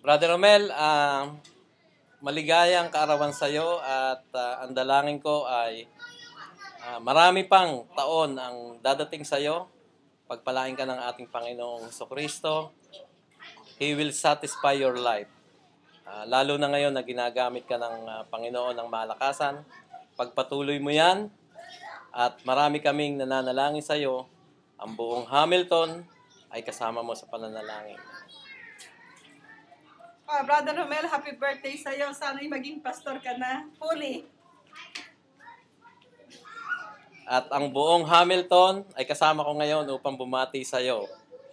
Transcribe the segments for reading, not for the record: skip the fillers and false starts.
Brother Romel, maligayang kaarawan sa iyo at ang dalangin ko ay marami pang taon ang dadating sa iyo. Pagpalain ka ng ating Panginoong Jesucristo. He will satisfy your life. Lalo na ngayon na ginagamit ka ng Panginoon ng malakasan. Pagpatuloy mo yan at marami kaming nananalangin sa iyo. Ang buong Hamilton ay kasama mo sa pananalangin. Brother Romel, happy birthday sa iyo. Sana'y maging pastor ka na. Fully. At ang buong Hamilton ay kasama ko ngayon upang bumati sa iyo.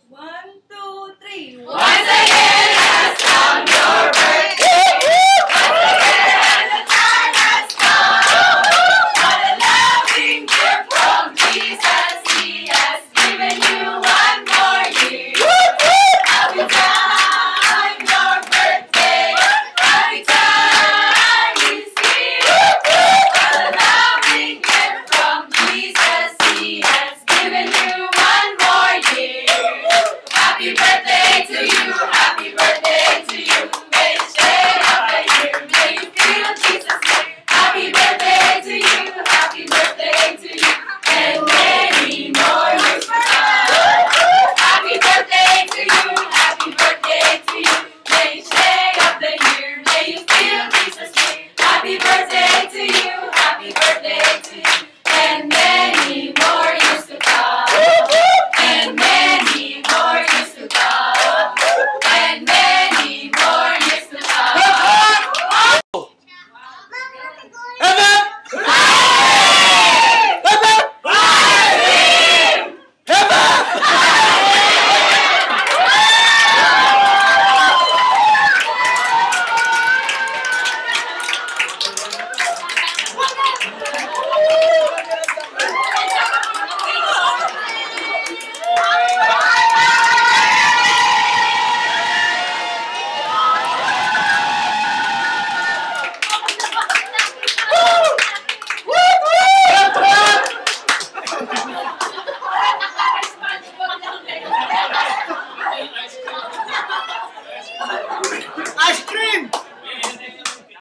1, 2, 3. Once again has come your birthday. Once again the time has come. What a loving gift from Jesus. He has given you one more year. Happy time, your birthday. Happy time is here. What a loving gift from Jesus. He has given you one more year. Happy birthday to you. Happy birthday to you. May you stay up a year. May you feel Jesus.